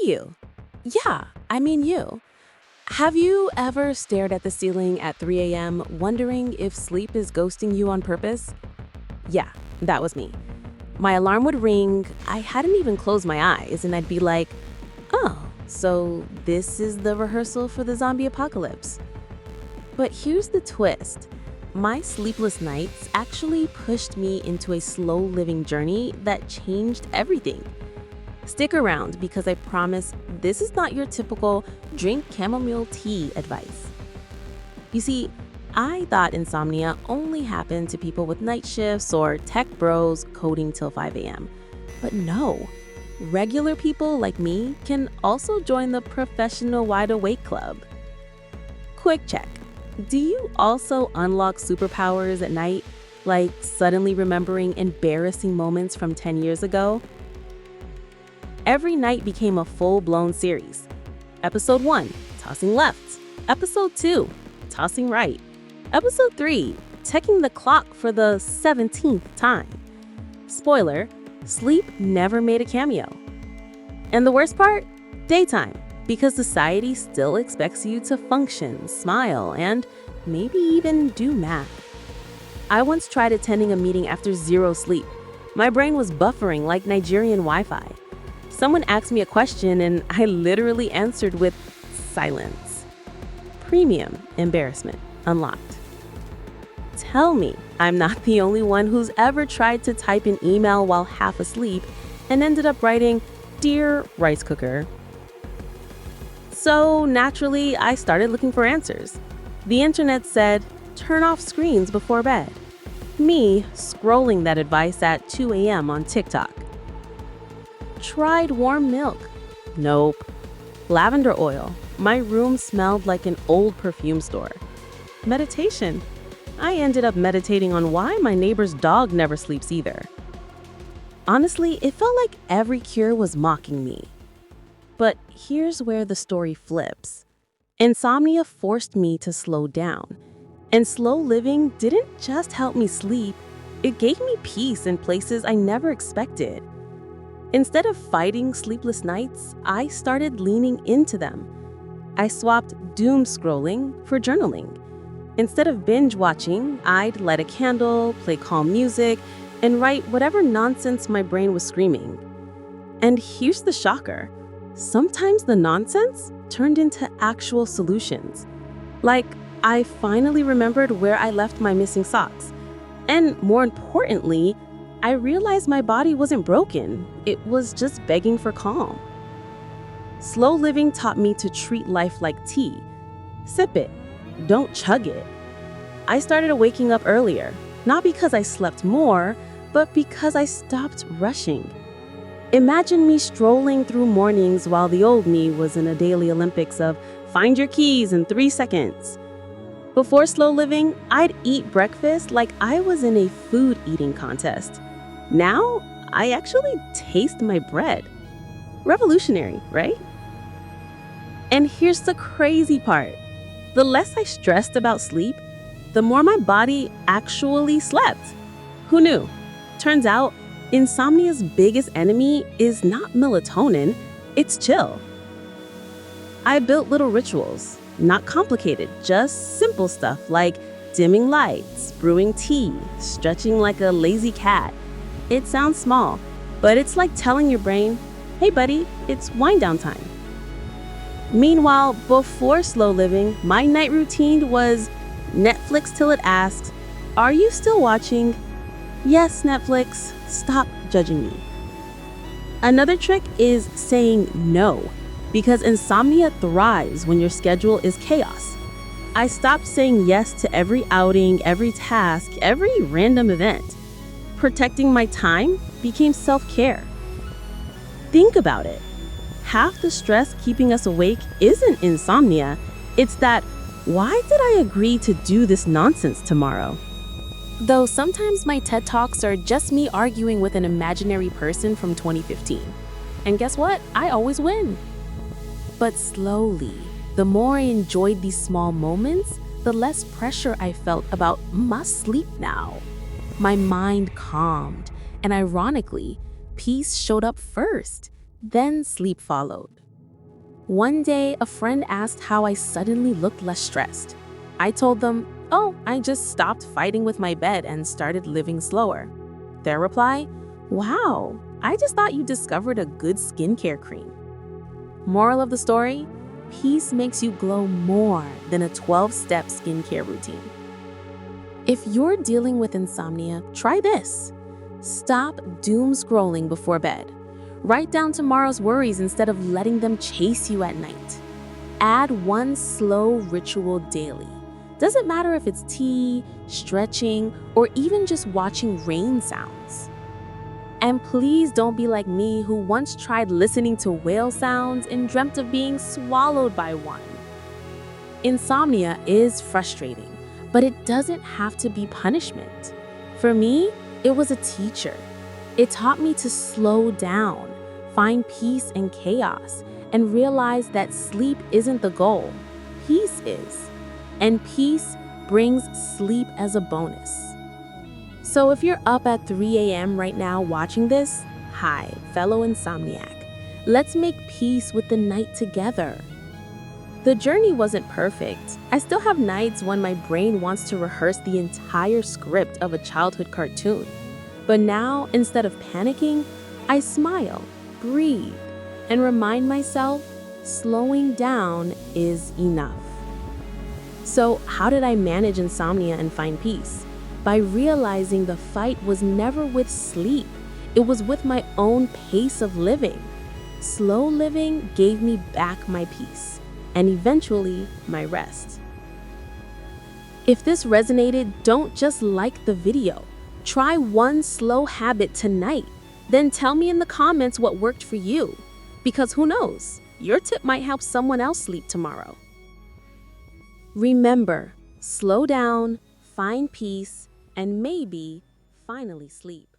you. Yeah, I mean you. Have you ever stared at the ceiling at 3 a.m. wondering if sleep is ghosting you on purpose? Yeah, that was me. My alarm would ring, I hadn't even closed my eyes, and I'd be like, oh, so this is the rehearsal for the zombie apocalypse. But here's the twist. My sleepless nights actually pushed me into a slow living journey that changed everything. Stick around because I promise this is not your typical drink chamomile tea advice. You see, I thought insomnia only happened to people with night shifts or tech bros coding till 5 a.m. But no, regular people like me can also join the professional wide awake club. Quick check. Do you also unlock superpowers at night, like suddenly remembering embarrassing moments from 10 years ago? Every night became a full-blown series. Episode 1, tossing left. Episode 2, tossing right. Episode 3, checking the clock for the 17th time. Spoiler, sleep never made a cameo. And the worst part? Daytime, because society still expects you to function, smile, and maybe even do math. I once tried attending a meeting after zero sleep. My brain was buffering like Nigerian Wi-Fi. Someone asked me a question and I literally answered with silence. Premium embarrassment unlocked. Tell me I'm not the only one who's ever tried to type an email while half asleep and ended up writing, "Dear rice cooker." So naturally, I started looking for answers. The internet said, turn off screens before bed. Me scrolling that advice at 2 a.m. on TikTok. Tried warm milk. Nope. Lavender oil. My room smelled like an old perfume store. Meditation. I ended up meditating on why my neighbor's dog never sleeps either. Honestly, it felt like every cure was mocking me. But here's where the story flips. Insomnia forced me to slow down. And slow living didn't just help me sleep, it gave me peace in places I never expected. Instead of fighting sleepless nights, I started leaning into them. I swapped doom scrolling for journaling. Instead of binge watching, I'd light a candle, play calm music, and write whatever nonsense my brain was screaming. And here's the shocker. Sometimes the nonsense turned into actual solutions. Like, I finally remembered where I left my missing socks. And more importantly, I realized my body wasn't broken. It was just begging for calm. Slow living taught me to treat life like tea. Sip it, don't chug it. I started waking up earlier, not because I slept more, but because I stopped rushing. Imagine me strolling through mornings while the old me was in a daily Olympics of find your keys in 3 seconds. Before slow living, I'd eat breakfast like I was in a food eating contest. Now, I actually taste my bread. Revolutionary, right? And here's the crazy part. The less I stressed about sleep, the more my body actually slept. Who knew? Turns out, insomnia's biggest enemy is not melatonin, it's chill. I built little rituals, not complicated, just simple stuff like dimming lights, brewing tea, stretching like a lazy cat. It sounds small, but it's like telling your brain, hey buddy, it's wind down time. Meanwhile, before slow living, my night routine was Netflix till it asks, are you still watching? Yes, Netflix, stop judging me. Another trick is saying no, because insomnia thrives when your schedule is chaos. I stopped saying yes to every outing, every task, every random event. Protecting my time became self-care. Think about it. Half the stress keeping us awake isn't insomnia. It's that, why did I agree to do this nonsense tomorrow? Though sometimes my TED Talks are just me arguing with an imaginary person from 2015. And guess what? I always win. But slowly, the more I enjoyed these small moments, the less pressure I felt about must sleep now. My mind calmed, and ironically, peace showed up first, then sleep followed. One day, a friend asked how I suddenly looked less stressed. I told them, "Oh, I just stopped fighting with my bed and started living slower." Their reply, "Wow, I just thought you discovered a good skincare cream." Moral of the story, peace makes you glow more than a 12-step skincare routine. If you're dealing with insomnia, try this. Stop doom scrolling before bed. Write down tomorrow's worries instead of letting them chase you at night. Add one slow ritual daily. Doesn't matter if it's tea, stretching, or even just watching rain sounds. And please don't be like me, who once tried listening to whale sounds and dreamt of being swallowed by one. Insomnia is frustrating, but it doesn't have to be punishment. For me, it was a teacher. It taught me to slow down, find peace in chaos, and realize that sleep isn't the goal. Peace is. And peace brings sleep as a bonus. So if you're up at 3 a.m. right now watching this, hi, fellow insomniac. Let's make peace with the night together. The journey wasn't perfect. I still have nights when my brain wants to rehearse the entire script of a childhood cartoon. But now, instead of panicking, I smile, breathe, and remind myself slowing down is enough. So, how did I manage insomnia and find peace? By realizing the fight was never with sleep, it was with my own pace of living. Slow living gave me back my peace, and eventually my rest. If this resonated, don't just like the video. Try one slow habit tonight. Then tell me in the comments what worked for you. Because who knows, your tip might help someone else sleep tomorrow. Remember, slow down, find peace, and maybe finally sleep.